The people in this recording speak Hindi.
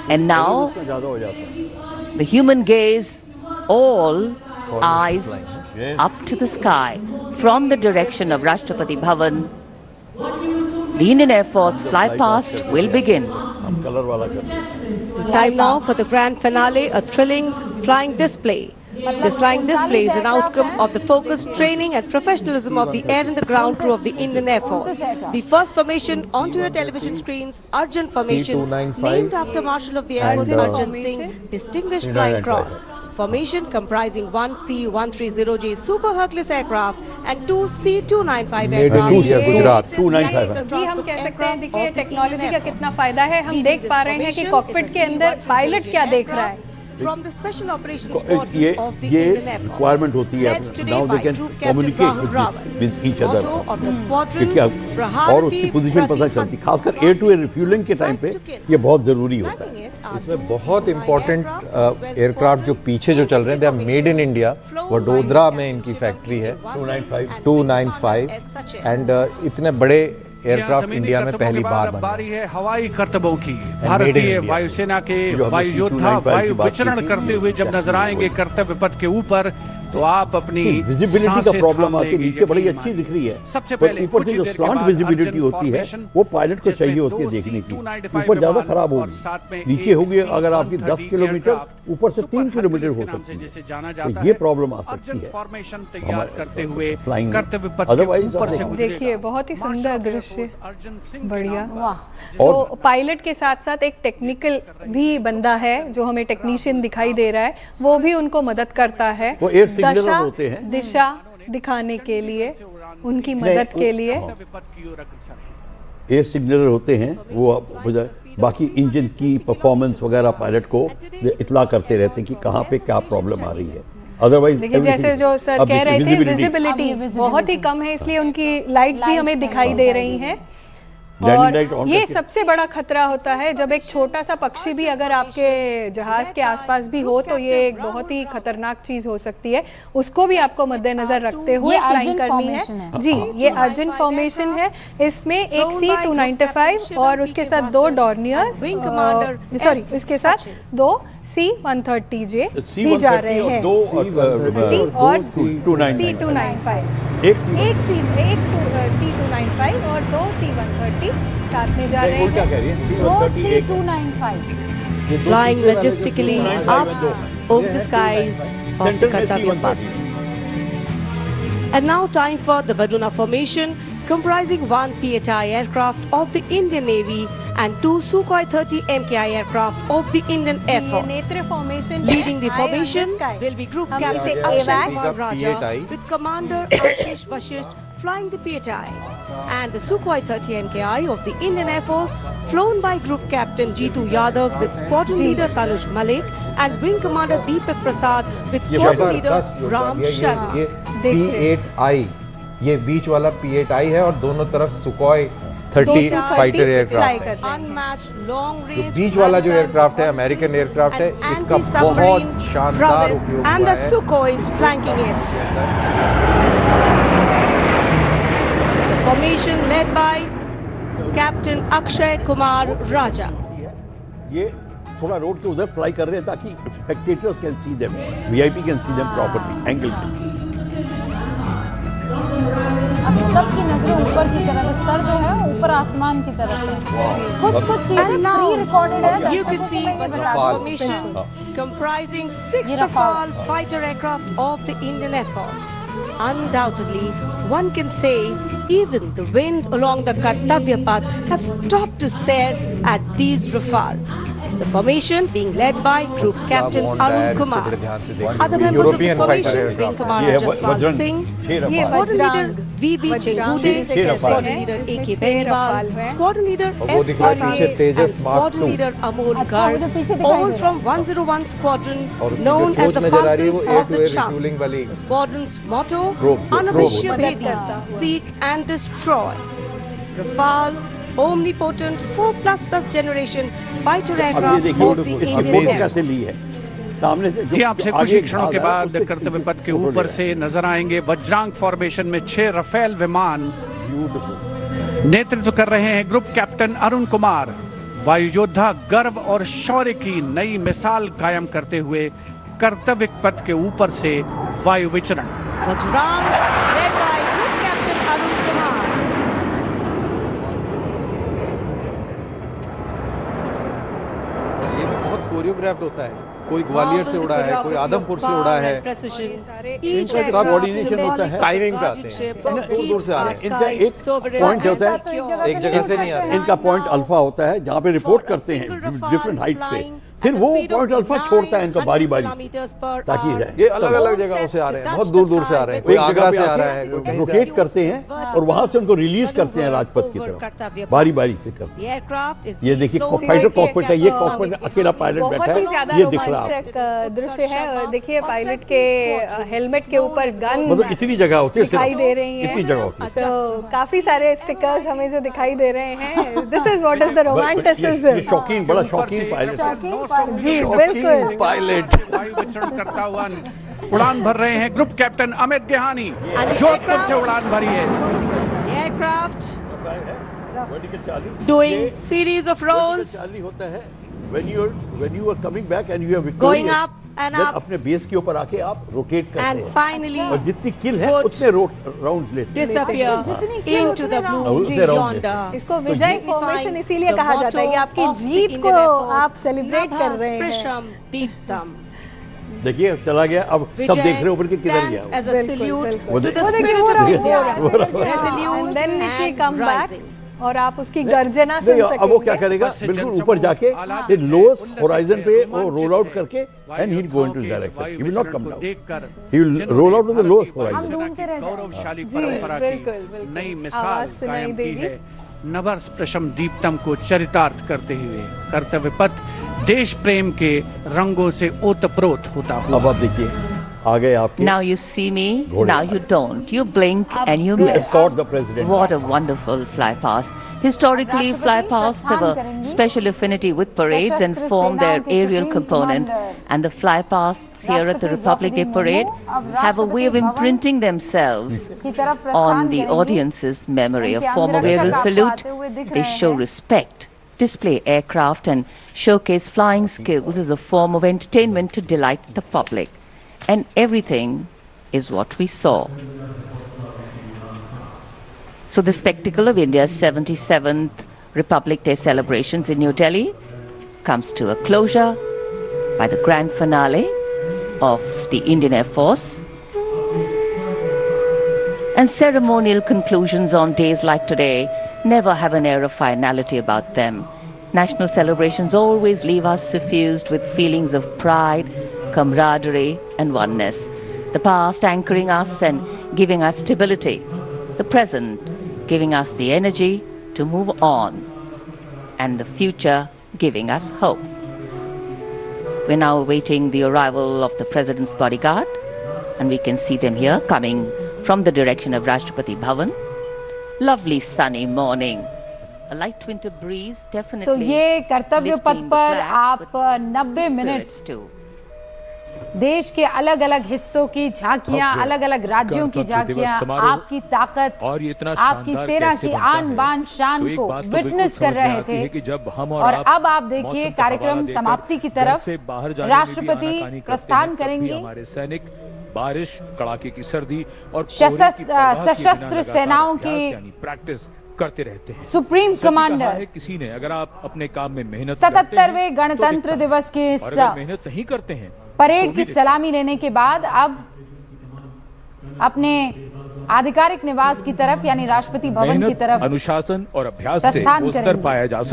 And now the human gaze, all eyes up to the sky from the direction of Rashtrapati Bhavan. The Indian Air Force flypast will begin. Time now for the grand finale, a thrilling flying display. This flying display is an outcome of the focused training and professionalism of the air and the ground crew of the Indian Air Force. The first formation onto your television screens, Arjun formation, named after Marshal of the Air Force Arjun Singh, Distinguished Flying Cross. Formation comprising one C-130J Super Hercules aircraft and two C-295 aircraft. Gujarat 295 भी हम कह सकते हैं। देखिए टेक्नोलॉजी का कितना फायदा है, हम देख पा रहे हैं कि कॉकपिट के अंदर पायलट क्या देख रहा है। From the special operations squadron of the ये Indian Air Force. रिक्वायरमेंट होती है। Now they can communicate with each other, और उसकी पोजीशन पता चलती, खासकर एयर टू एयर रिफ्यूलिंग के टाइम पे ये बहुत ज़रूरी होता है। इसमें बहुत इंपॉर्टेंट एयरक्राफ्ट जो पीछे जो चल रहे हैं, they are made in India. Vadodara में इनकी फैक्ट्री है 295 एंड इतने बड़े एयरक्राफ्ट इंडिया में पहली बार बन रही है। हवाई करतबों की भारतीय वायुसेना के वायु योद्धा वायु विचरण करते हुए जब नजर आएंगे कर्तव्य पथ के ऊपर, तो आप अपनी विजिबिलिटी का प्रॉब्लम आती है। नीचे बड़ी अच्छी दिख रही है, सबसे पर ऊपर से जो स्लांट विजिबिलिटी होती है वो पायलट को चाहिए होती है देखने की। ऊपर ज्यादा खराब होगी, नीचे होगी अगर आपकी 10 किलोमीटर, ऊपर से 3 किलोमीटर हो सकती है, तो ये प्रॉब्लम आ सकती है फ्लाइंग। अदरवाइज देखिए बहुत ही सुंदर दृश्य, बढ़िया। सो पायलट के साथ साथ एक टेक्निकल भी बंदा है जो हमें टेक्नीशियन दिखाई दे रहा है, वो भी उनको मदद करता है दिशा दिखाने के लिए, उनकी मदद के लिए। एयर सिग्नलर होते हैं, वो बाकी इंजन की परफॉर्मेंस वगैरह पायलट को इत्ला करते रहते हैं कि कहाँ पे क्या प्रॉब्लम आ रही है। अदरवाइज देखिए जैसे जो सर कह रहे थे, विजिबिलिटी बहुत ही कम है, इसलिए उनकी लाइट्स भी हमें दिखाई दे रही हैं। और ये सबसे बड़ा खतरा होता है जब एक छोटा सा पक्षी भी अगर आपके जहाज के आसपास भी हो, तो ये एक बहुत ही खतरनाक चीज हो सकती है। उसको भी आपको मद्देनजर रखते हुए फ्लाइंग करनी है। जी, ये अर्जुन फॉर्मेशन है। इसमें एक C-295 और उसके साथ 2 डॉर्नियर्स, सॉरी इसके साथ 2 C-130J भी जा रहे हैं, और C-295 एक C-295 और 2 C-130 साथ में जा रहे हैं। 2 C-295 flying majestically up over the skies of the Kartavya Path. And now time for the Varuna formation, comprising 1 PHI aircraft of the Indian Navy and 2 Sukhoi 30 MKI aircraft of the Indian Air Force. नेत्र formation leading the formation will be Group Captain Akshay Kumar Raja with Commander Ashish Vashisht flying the PHI, and the Sukhoi 30 MKI of the Indian Air Force flown by Group Captain Jeetu Yadav with Squadron Leader Tanush Malik and Wing Commander Deepak Prasad with Squadron Leader Ram Sharma. ये P-8I, ये बीच वाला P-8I है और दोनों तरफ सुखोई 30 फाइटर एयरक्राफ्ट है। Unmatched long range बीच वाला जो एयरक्राफ्ट है अमेरिकन एयरक्राफ्ट है, इसका बहुत शानदार उपयोग and the हुआ है। Sukhois flanking it. Formation led by Captain Akshay Kumar Raja. ये थोड़ा रोड के उधर फ्लाई कर रहे हैं ताकि spectators can see them, VIP can see them properly angle के लिए। अब सबकी नजरें ऊपर की तरफ है, सर जो है ऊपर आसमान की तरफ है। कुछ चीजें प्री रिकॉर्डेड है। You can see Vajra formation comprising 6 Rafale fighter aircraft of the Indian Air Force. Undoubtedly, one can say even the wind along the Kartavya Path have stopped to stare at these Rafales. The formation being led by Group Captain Arun Kumar. Other members of the formation, Wing Commander Jaswant Singh, Squadron Leader VB Chengude, Squadron Leader AK Benwal, Squadron Leader S. Arun, Squadron Leader Amol Garg, all from 101 Squadron, known as the Falcons of the Cham. The squadron's motto, Anavishya Vedya, seek and destroy. Rafale, omnipotent 4++ generation fighter aircraft of the Indian Air Force. ली है सामने से जी। आपसे कुछ ही क्षणों के बाद कर्तव्य पथ के ऊपर से नजर आएंगे वज्रांग फॉर्मेशन में 6 रफेल विमान। नेतृत्व कर रहे हैं ग्रुप कैप्टन अरुण कुमार। वायुयोद्धा गर्व और शौर्य की नई मिसाल कायम करते हुए कर्तव्य पथ के ऊपर से वायु विचरण। Vajrang, led by Group Captain Arun Kumar. ये भी बहुत कोरियोग्राफ्ड होता है, कोई ग्वालियर से उड़ा है, कोई आदमपुर से उड़ा है, इनका सब कोऑर्डिनेशन होता है, टाइमिंग पे आते हैं, सब दूर दूर से आ रहे हैं, इनका एक पॉइंट होता है, एक जगह से नहीं आ रहे। इनका पॉइंट अल्फा होता है जहाँ पे रिपोर्ट करते हैं डिफरेंट हाइट पे, फिर वो पॉइंट अल्फा छोड़ता है इनका बारी बारी ताकि जाए। ये अलग अलग जगहों से आ रहे हैं, बहुत दूर दूर से आ रहे हैं, कोई आगरा से आ रहा है, कोई कहीं से आ रहा है। रोटेट करते हैं और वहां से उनको रिलीज करते हैं राजपथ की तरफ, बारी बारी से करते हैं। ये देखिए फाइटर कॉकपिट है, ये कॉकपिट अकेला पायलट बैठा बहुत ही ज्यादा है, ये दिख रहा है रोमांचक दृश्य है। और देखिए पायलट के हेलमेट के ऊपर गन मतलब इतनी जगह होती है, दिखाई दे रही है, इतनी जगह होती है। तो काफी सारे स्टिकर्स हमें जो दिखाई दे रहे हैं, this is what is the romanticism. ये शौकीन, बड़ा शौकीन पायलट है। जी बिल्कुल पायलट वायु विचरण करता हुआ उड़ान भर रहे हैं ग्रुप कैप्टन अमित गेहानी, जोधपुर से उड़ान भरी है। Aircraft doing series of rolls, होता है when you are coming back and you are going victorious, up and then up, अपने बेस के ऊपर आके आप रोटेट करते and हैं finally और जितनी किल है would उतने राउंड्स लेते हैं। disappear into the blue उतने round yonder. इसको विजय फॉर्मेशन इसीलिए कहा जाता है कि आपकी जीत को आप सेलिब्रेट कर रहे हैं। Sprisham Deeptam. देखिए चला गया, अब सब देख रहे हैं ऊपर कि किधर गया stands as a salute वो to देख- the वो spirit वो of रहा, India, वो रहा। resolute And then it will and come back rising. और आप उसकी गर्जना सुन नहीं, अब वो क्या सकेंगे। करेगा, बिल्कुल ऊपर जाके ये लोएस्ट होराइजन पे वो रोल आउट करके and he go into direction, he will not come down, he will roll out to the lowest horizon. ढूंढते रह जाएं। गौरवशाली जी, परंपरा बिल्कुल, की बिल्कुल। नई आवाज मिसाल सुनाई कायम की देगी। है। नवर स्पृशम दीप्तम को चरितार्थ करते हुए कर्तव्य पथ देश प्रेम के रंगों से ओतप्रोत होता हुआ। अब आप देखिए आ गए आपके Now you see me, घोड़े। now you don't. You blink and you to miss. escort the president. What a wonderful flypast. Historically, राष्ट्रपति flypasts have प्रस्थान a करेंगी। special affinity with parades and सशस्त्र form their सेनाओं के aerial supreme component. Commander And the flypasts here at the राष्ट्रपति Republic Day Droupadi Parade Murmu अब have a way of राष्ट्रपति imprinting themselves की तरफ प्रस्थान on the करेंगी। audience's memory. A उनके form of अंगरक्षक aerial आपको salute. आते हुए दिख They रहे show हैं। respect, display aircraft and showcase flying skills as a form of entertainment to delight the public. And everything is what we saw. So the spectacle of India's 77th Republic Day celebrations in New Delhi comes to a closure by the grand finale of the Indian Air Force. And ceremonial conclusions on days like today never have an air of finality about them. National celebrations always leave us suffused with feelings of pride, camaraderie and oneness. The past anchoring us and giving us stability. The present giving us the energy to move on. And the future giving us hope. We're now awaiting the arrival of the President's bodyguard, and we can see them here coming from the direction of Rashtrapati Bhavan. Lovely sunny morning. A light winter breeze definitely. तो ये कर्तव्य पथ lifting the पर flag, आप but 90 मिनट spirits too. देश के अलग अलग हिस्सों की झांकियां, भव्य अलग अलग राज्यों की गणतंत्र दिवस झांकियां, समारोह आपकी ताकत, और ये इतना आपकी शानदार सेना कैसे की बनता आन है? बान शान तो एक को बात तो बिल्कुल विटनेस कर समझ में रहे आती है कि थे। जब हम और आप अब आप देखिए मौसम का कार्यक्रम हवाला देकर समाप्ति की घर तरफ से बाहर जाने में भी राष्ट्रपति आनाकानी करते प्रस्थान हैं, तब भी करेंगे। हमारे सैनिक बारिश, कड़ाके की सर्दी और सशस्त्र सेनाओं की प्रैक्टिस करते रहते हैं। सुप्रीम कमांडर किसी ने अगर आप अपने काम में मेहनत 77वें गणतंत्र दिवस के इस और अगर मेहनत नहीं करते हैं परेड की सलामी लेने के बाद अब अपने आधिकारिक निवास की तरफ यानी राष्ट्रपति भवन की तरफ अनुशासन और अभ्यास से प्रस्थान वो स्तर करेंगे। पाया जा सकता है